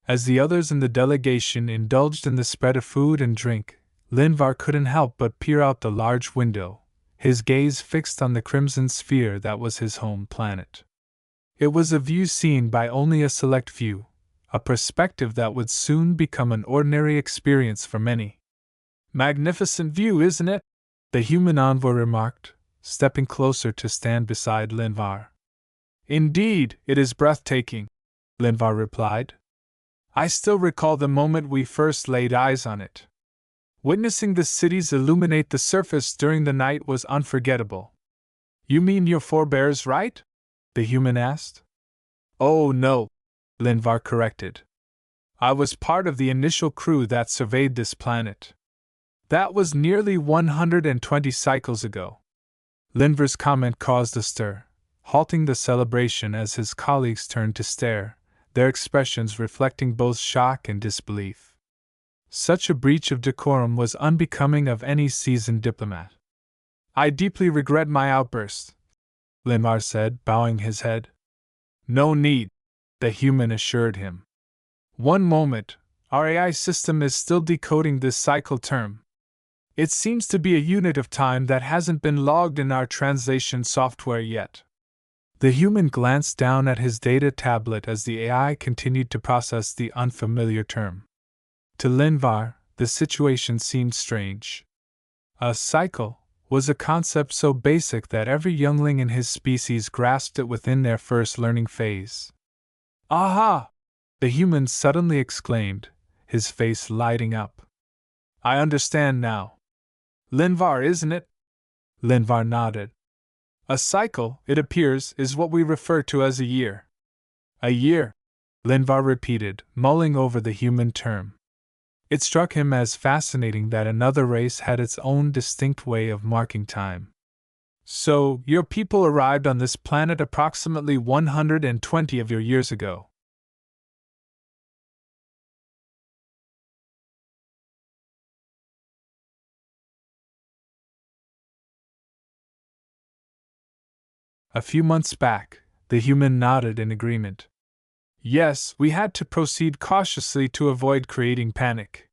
As the others in the delegation indulged in the spread of food and drink, Linvar couldn't help but peer out the large window, his gaze fixed on the crimson sphere that was his home planet. It was a view seen by only a select few, a perspective that would soon become an ordinary experience for many. "Magnificent view, isn't it?" the human envoy remarked, stepping closer to stand beside Linvar. "Indeed, it is breathtaking," Linvar replied. "I still recall the moment we first laid eyes on it. Witnessing the cities illuminate the surface during the night was unforgettable." "You mean your forebears, right?" the human asked. "Oh no," Linvar corrected. "I was part of the initial crew that surveyed this planet. That was nearly 120 cycles ago." Linvar's comment caused a stir, halting the celebration as his colleagues turned to stare, their expressions reflecting both shock and disbelief. Such a breach of decorum was unbecoming of any seasoned diplomat. "I deeply regret my outburst," Linvar said, bowing his head. "No need," the human assured him. "One moment, our AI system is still decoding this cycle term. It seems to be a unit of time that hasn't been logged in our translation software yet." The human glanced down at his data tablet as the AI continued to process the unfamiliar term. To Linvar, the situation seemed strange. A cycle was a concept so basic that every youngling in his species grasped it within their first learning phase. "Aha!" the human suddenly exclaimed, his face lighting up. "I understand now. Linvar, isn't it?" Linvar nodded. "A cycle, it appears, is what we refer to as a year." "A year," Linvar repeated, mulling over the human term. It struck him as fascinating that another race had its own distinct way of marking time. "So, your people arrived on this planet approximately 120 of your years ago." A few months back, the human nodded in agreement. "Yes, we had to proceed cautiously to avoid creating panic.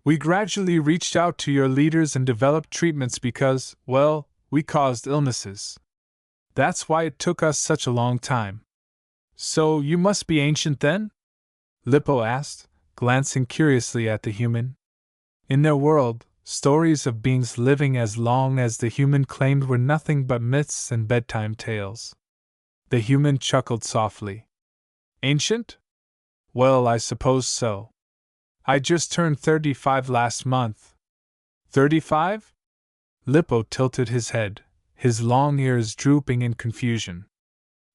We gradually reached out to your leaders and developed treatments because, well, we caused illnesses. That's why it took us such a long time." "So you must be ancient then?" Lippo asked, glancing curiously at the human. In their world, stories of beings living as long as the human claimed were nothing but myths and bedtime tales. The human chuckled softly. "Ancient? Well, I suppose so. I just turned 35 last month." 35? Lippo tilted his head, his long ears drooping in confusion.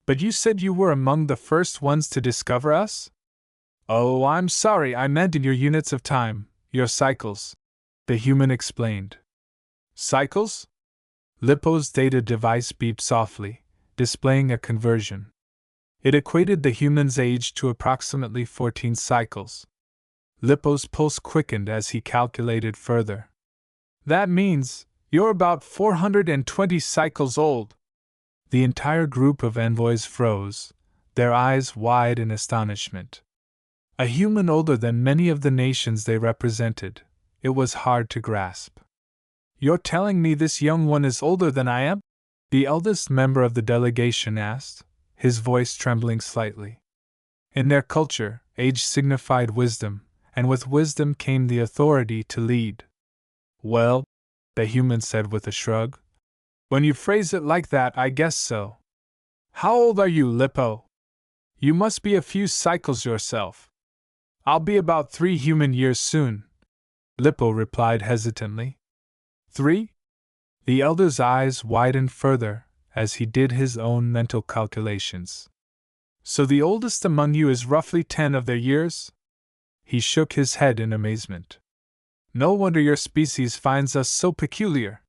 "But you said you were among the first ones to discover us?" "Oh, I'm sorry, I meant in your units of time, your cycles," the human explained. "Cycles?" Lippo's data device beeped softly, displaying a conversion. It equated the human's age to approximately 14 cycles. Lippo's pulse quickened as he calculated further. "That means you're about 420 cycles old." The entire group of envoys froze, their eyes wide in astonishment. A human older than many of the nations they represented, it was hard to grasp. "You're telling me this young one is older than I am?" the eldest member of the delegation asked, his voice trembling slightly. In their culture, age signified wisdom, and with wisdom came the authority to lead. "Well," the human said with a shrug, "when you phrase it like that, I guess so. How old are you, Lippo? You must be a few cycles yourself." "I'll be about 3 human years soon," Lippo replied hesitantly. 3? The elder's eyes widened further as he did his own mental calculations. "So the oldest among you is roughly 10 of their years?" He shook his head in amazement. "No wonder your species finds us so peculiar."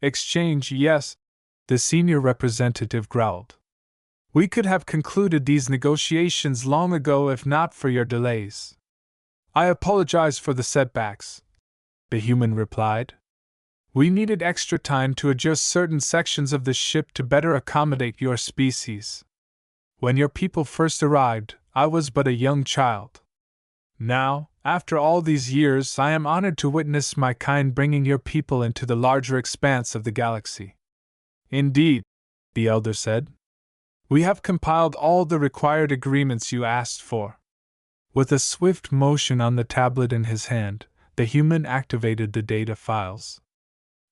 "Exchange, yes," the senior representative growled. "We could have concluded these negotiations long ago if not for your delays." "I apologize for the setbacks," the human replied. We needed extra time to adjust certain sections of the ship to better accommodate your species. When your people first arrived, I was but a young child. Now, after all these years, I am honored to witness my kind bringing your people into the larger expanse of the galaxy. Indeed, the elder said. We have compiled all the required agreements you asked for. With a swift motion on the tablet in his hand, the human activated the data files.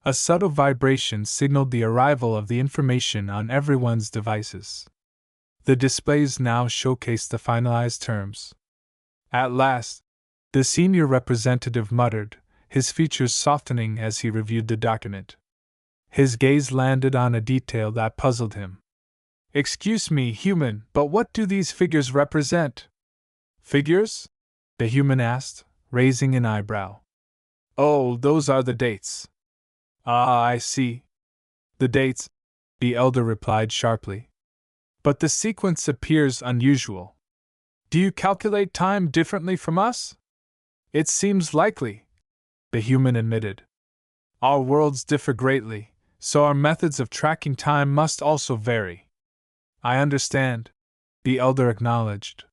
A subtle vibration signaled the arrival of the information on everyone's devices. The displays now showcased the finalized terms. At last, the senior representative muttered, his features softening as he reviewed the document. His gaze landed on a detail that puzzled him. Excuse me, human, but what do these figures represent? Figures? The human asked, raising an eyebrow. Oh, those are the dates. Ah, I see. The dates, the elder replied sharply. But the sequence appears unusual. Do you calculate time differently from us? It seems likely, the human admitted. Our worlds differ greatly, so our methods of tracking time must also vary. I understand, the elder acknowledged.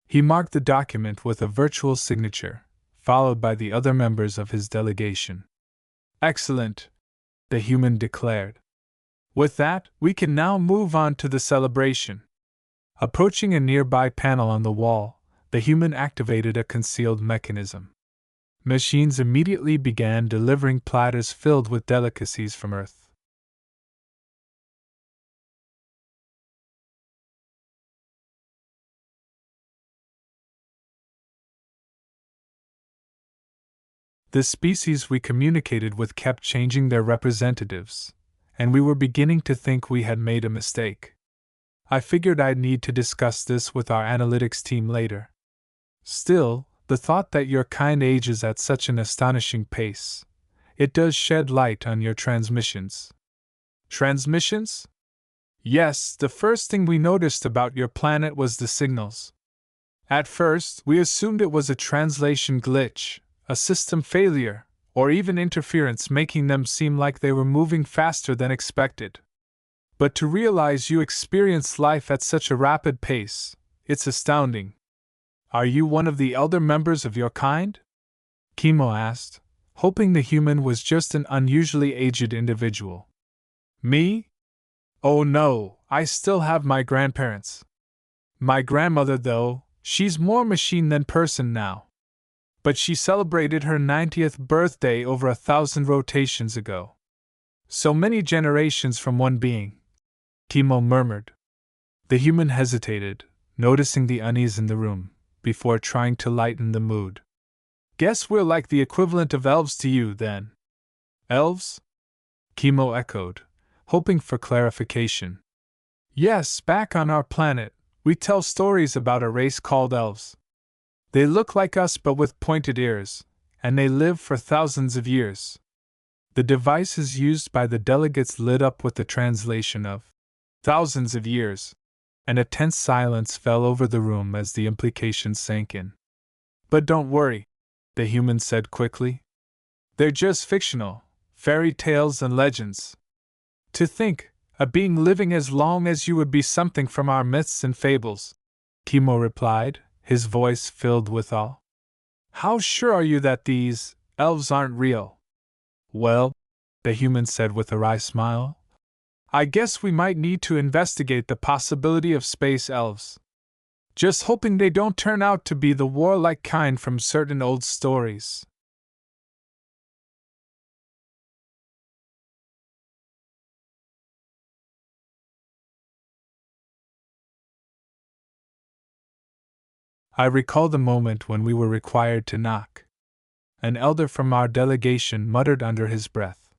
He marked the document with a virtual signature, followed by the other members of his delegation. Excellent, the human declared. With that, we can now move on to the celebration. Approaching a nearby panel on the wall, the human activated a concealed mechanism. Machines immediately began delivering platters filled with delicacies from Earth. The species we communicated with kept changing their representatives, and we were beginning to think we had made a mistake. I figured I'd need to discuss this with our analytics team later. Still, the thought that your kind ages at such an astonishing pace, it does shed light on your transmissions. Transmissions? Yes, the first thing we noticed about your planet was the signals. At first, we assumed it was a translation glitch, a system failure, or even interference making them seem like they were moving faster than expected. But to realize you experience life at such a rapid pace, it's astounding. Are you one of the elder members of your kind? Chemo asked, hoping the human was just an unusually aged individual. Me? Oh no, I still have my grandparents. My grandmother, though, she's more machine than person now. But she celebrated her 90th birthday over 1,000 rotations ago. So many generations from one being, Chemo murmured. The human hesitated, noticing the unease in the room, before trying to lighten the mood. Guess we're like the equivalent of elves to you, then. Elves? Chemo echoed, hoping for clarification. Yes, back on our planet, we tell stories about a race called elves. They look like us but with pointed ears, and they live for thousands of years. The devices used by the delegates lit up with the translation of thousands of years, and a tense silence fell over the room as the implications sank in. But don't worry, the human said quickly. They're just fictional, fairy tales and legends. To think, a being living as long as you would be something from our myths and fables, Chemo replied, his voice filled with awe. How sure are you that these elves aren't real? Well, the human said with a wry smile, I guess we might need to investigate the possibility of space elves. Just hoping they don't turn out to be the warlike kind from certain old stories. I recall the moment when we were required to knock. An elder from our delegation muttered under his breath.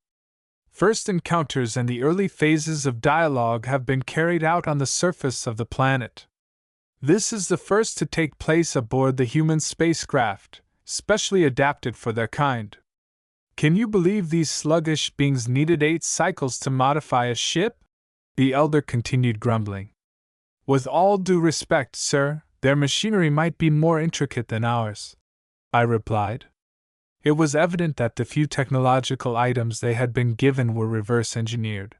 First encounters and the early phases of dialogue have been carried out on the surface of the planet. This is the first to take place aboard the human spacecraft, specially adapted for their kind. Can you believe these sluggish beings needed 8 cycles to modify a ship? The elder continued grumbling. With all due respect, sir, their machinery might be more intricate than ours, I replied. It was evident that the few technological items they had been given were reverse engineered.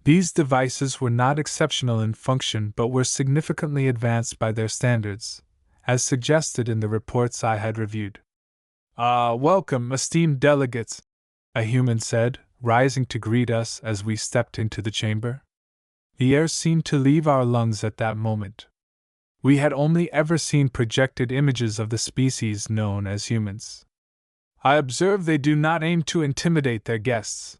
These devices were not exceptional in function but were significantly advanced by their standards, as suggested in the reports I had reviewed. Welcome, esteemed delegates, a human said, rising to greet us as we stepped into the chamber. The air seemed to leave our lungs at that moment. We had only ever seen projected images of the species known as humans. I observe they do not aim to intimidate their guests,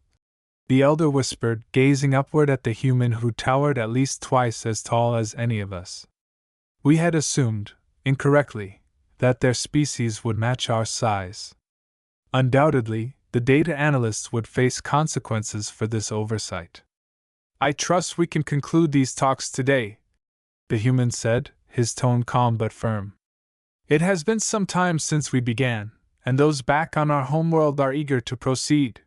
the elder whispered, gazing upward at the human who towered at least twice as tall as any of us. We had assumed, incorrectly, that their species would match our size. Undoubtedly, the data analysts would face consequences for this oversight. I trust we can conclude these talks today, the human said, his tone calm but firm. It has been some time since we began, and those back on our homeworld are eager to proceed.